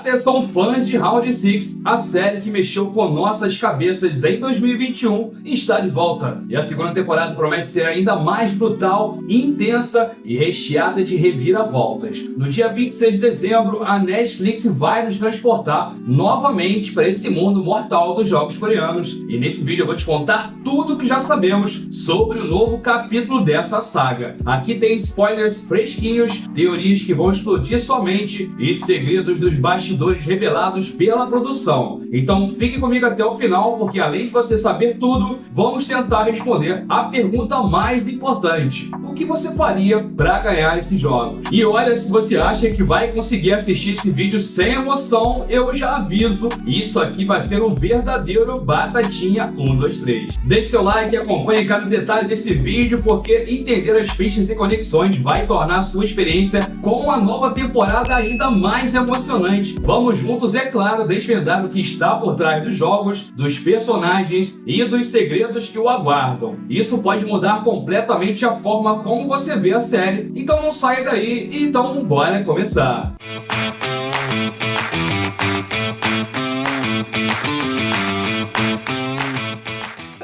Atenção fãs de Round 6, a série que mexeu com nossas cabeças em 2021 está de volta. E a segunda temporada promete ser ainda mais brutal, intensa e recheada de reviravoltas. No dia 26 de dezembro, a Netflix vai nos transportar novamente para esse mundo mortal dos jogos coreanos. E nesse vídeo eu vou te contar tudo o que já sabemos sobre o novo capítulo dessa saga. Aqui tem spoilers fresquinhos, teorias que vão explodir sua mente e segredos dos bastidores revelados pela produção. Então fique comigo até o final, porque além de você saber tudo, vamos tentar responder a pergunta mais importante: o que você faria para ganhar esses jogos? E olha, se você acha que vai conseguir assistir esse vídeo sem emoção, eu já aviso, isso aqui vai ser um verdadeiro batatinha 1, 2, 3. Deixe seu like e acompanhe cada detalhe desse vídeo, porque entender as pistas e conexões vai tornar sua experiência com a nova temporada ainda mais emocionante. Vamos juntos, é claro, desvendar o que está por trás dos jogos, dos personagens e dos segredos que o aguardam. Isso pode mudar completamente a forma como você vê a série, então não saia daí, então bora começar!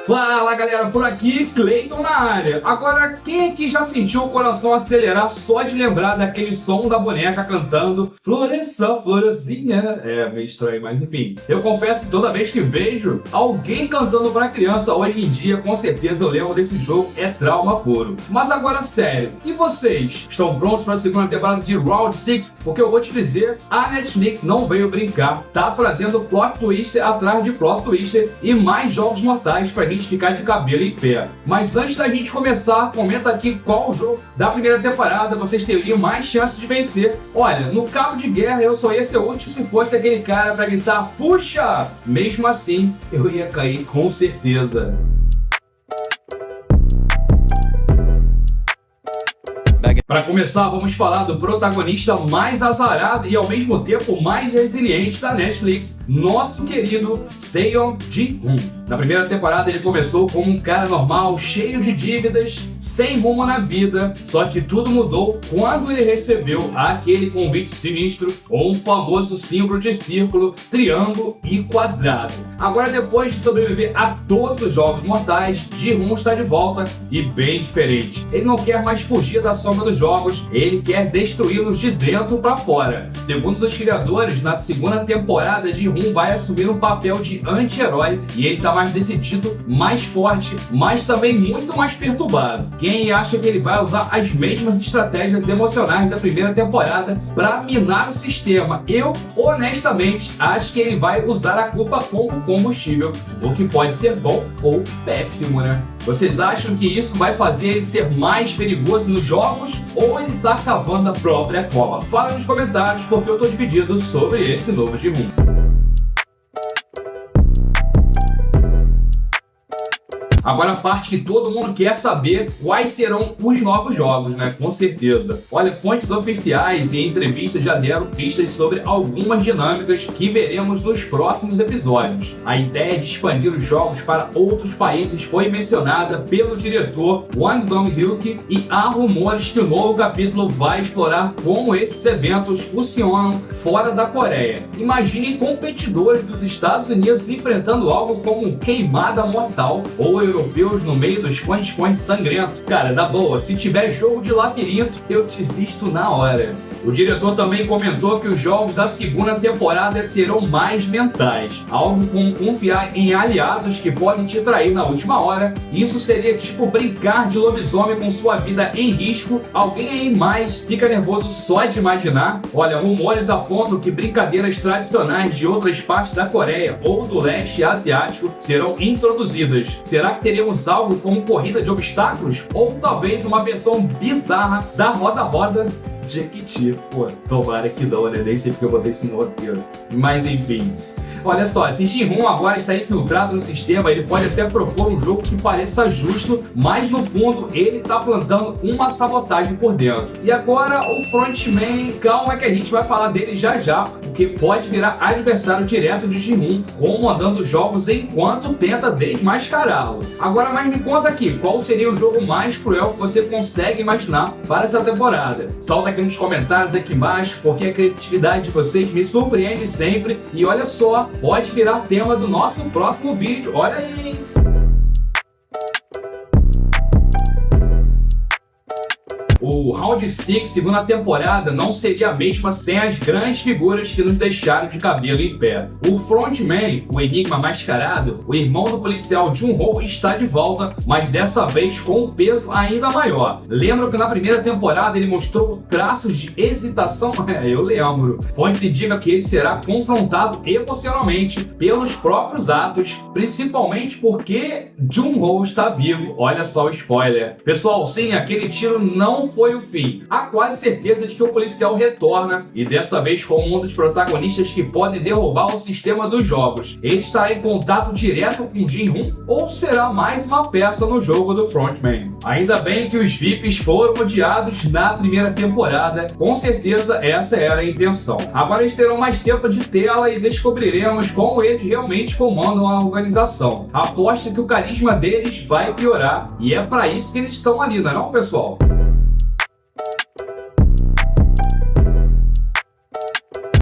Fala galera, por aqui, Cleiton na área. Agora, quem aqui já sentiu o coração acelerar só de lembrar daquele som da boneca cantando Floresça, florzinha? É meio estranho, mas enfim. Eu confesso que toda vez que vejo alguém cantando pra criança hoje em dia, com certeza eu lembro desse jogo, é trauma puro. Mas agora sério, e vocês? Estão prontos para a segunda temporada de Round 6? Porque eu vou te dizer, a Netflix não veio brincar, tá trazendo plot twister atrás de plot twister e mais jogos mortais pra gente ficar de cabelo em pé. Mas antes da gente começar, comenta aqui qual jogo da primeira temporada vocês teriam mais chance de vencer. Olha, no cabo de guerra eu só ia ser útil se fosse aquele cara pra gritar puxa! Mesmo assim, eu ia cair com certeza. Para começar, vamos falar do protagonista mais azarado e ao mesmo tempo mais resiliente da Netflix, nosso querido Seon Ji-hoon. Na primeira temporada ele começou como um cara normal, cheio de dívidas, sem rumo na vida, só que tudo mudou quando ele recebeu aquele convite sinistro, ou um famoso símbolo de círculo, triângulo e quadrado. Agora, depois de sobreviver a todos os jogos mortais, Ji-hoon está de volta e bem diferente. Ele não quer mais fugir da sombra dos jogos, ele quer destruí-los de dentro para fora. Segundo os criadores, na segunda temporada, Ji-hoon vai assumir um papel de anti-herói e ele está mais decidido, mais forte, mas também muito mais perturbado. Quem acha que ele vai usar as mesmas estratégias emocionais da primeira temporada para minar o sistema? Eu, honestamente, acho que ele vai usar a culpa como combustível, o que pode ser bom ou péssimo, né? Vocês acham que isso vai fazer ele ser mais perigoso nos jogos ou ele tá cavando a própria cova? Fala nos comentários, porque eu tô dividido sobre esse novo Ji-hoon. Agora a parte que todo mundo quer saber, quais serão os novos jogos, né? Com certeza. Olha, fontes oficiais e entrevistas já deram pistas sobre algumas dinâmicas que veremos nos próximos episódios. A ideia de expandir os jogos para outros países foi mencionada pelo diretor Wang Dong-hyuk e há rumores que o novo capítulo vai explorar como esses eventos funcionam fora da Coreia. Imagine competidores dos Estados Unidos enfrentando algo como queimada mortal ou europeus no meio dos esconde-esconde sangrento. Cara, na boa, se tiver jogo de labirinto, eu desisto na hora. O diretor também comentou que os jogos da segunda temporada serão mais mentais, algo como confiar em aliados que podem te trair na última hora. Isso seria tipo brincar de lobisomem com sua vida em risco. Alguém aí mais fica nervoso só de imaginar? Olha, rumores apontam que brincadeiras tradicionais de outras partes da Coreia ou do leste asiático serão introduzidas. Será que teremos algo como corrida de obstáculos? Ou talvez uma versão bizarra da roda-roda Jequiti? Pô, tomara que não, né? Nem sei porque eu botei isso no roteiro. Mas enfim. Olha só, se Ji-hoon agora está infiltrado no sistema, ele pode até propor um jogo que pareça justo, mas no fundo ele está plantando uma sabotagem por dentro. E agora o Frontman, calma que a gente vai falar dele já já, porque pode virar adversário direto de Ji-hoon, comandando jogos enquanto tenta desmascará-lo. Agora, mas me conta aqui, qual seria o jogo mais cruel que você consegue imaginar para essa temporada? Solta aqui nos comentários aqui embaixo, porque a criatividade de vocês me surpreende sempre. E olha só, pode virar tema do nosso próximo vídeo. Olha aí, hein? O Round 6, segunda temporada, não seria a mesma sem as grandes figuras que nos deixaram de cabelo em pé. O Frontman, o enigma mascarado, o irmão do policial Jun-ho, está de volta, mas dessa vez com um peso ainda maior. Lembro que na primeira temporada ele mostrou traços de hesitação? Eu lembro. Fontes indicam que ele será confrontado emocionalmente pelos próprios atos, principalmente porque Jun-ho está vivo. Olha só o spoiler. Pessoal, sim, aquele tiro não foi o fim. Há quase certeza de que o policial retorna, e dessa vez com um dos protagonistas que pode derrubar o sistema dos jogos. Ele estará em contato direto com Ji-hoon ou será mais uma peça no jogo do Frontman? Ainda bem que os VIPs foram odiados na primeira temporada, com certeza essa era a intenção. Agora eles terão mais tempo de tela e descobriremos como eles realmente comandam a organização. Aposto que o carisma deles vai piorar, e é para isso que eles estão ali, não é não, pessoal?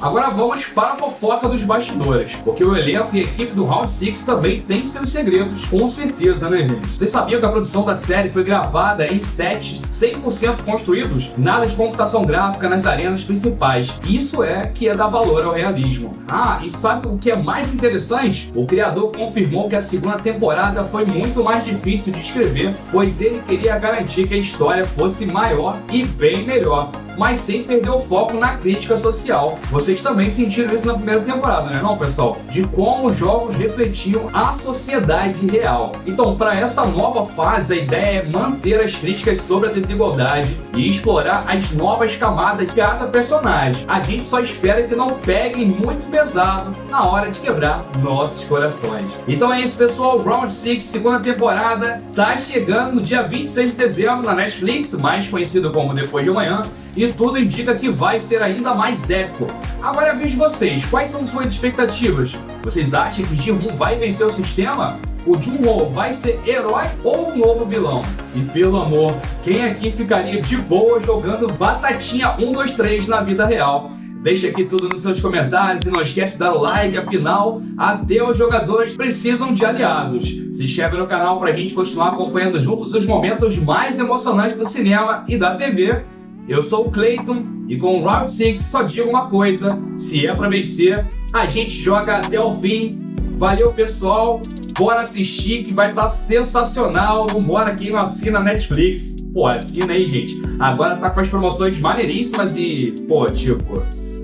Agora vamos para a fofoca dos bastidores, porque o elenco e a equipe do Round 6 também tem seus segredos, com certeza, né, gente? Vocês sabiam que a produção da série foi gravada em sets 100% construídos? Nada de computação gráfica nas arenas principais. Isso é que é dar valor ao realismo. Ah, e sabe o que é mais interessante? O criador confirmou que a segunda temporada foi muito mais difícil de escrever, pois ele queria garantir que a história fosse maior e bem melhor, mas sem perder o foco na crítica social. Vocês também sentiram isso na primeira temporada, né não, pessoal? De como os jogos refletiam a sociedade real. Então, para essa nova fase, a ideia é manter as críticas sobre a desigualdade e explorar as novas camadas de cada personagem. A gente só espera que não peguem muito pesado na hora de quebrar nossos corações. Então é isso, pessoal. Round 6, segunda temporada, tá chegando no dia 26 de dezembro na Netflix, mais conhecido como Depois de Amanhã, e tudo indica que vai ser ainda mais épico. Agora é a vez de vocês, quais são suas expectativas? Vocês acham que Ji-hoon vai vencer o sistema? O Jun-ho vai ser herói ou um novo vilão? E pelo amor, quem aqui ficaria de boa jogando batatinha 1, 2, 3 na vida real? Deixa aqui tudo nos seus comentários e não esquece de dar o like, afinal, até os jogadores precisam de aliados. Se inscreve no canal pra gente continuar acompanhando juntos os momentos mais emocionantes do cinema e da TV. Eu sou o Clayton e com o Round 6 só digo uma coisa: se é pra vencer, a gente joga até o fim. Valeu, pessoal, bora assistir que vai estar sensacional. Vambora, quem não assina a Netflix, pô, assina aí, gente. Agora tá com as promoções maneiríssimas e, pô, tipo,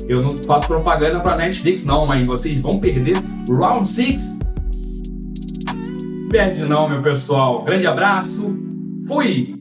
eu não faço propaganda pra Netflix não, mas vocês vão perder Round 6? Perde não, meu pessoal. Grande abraço, fui!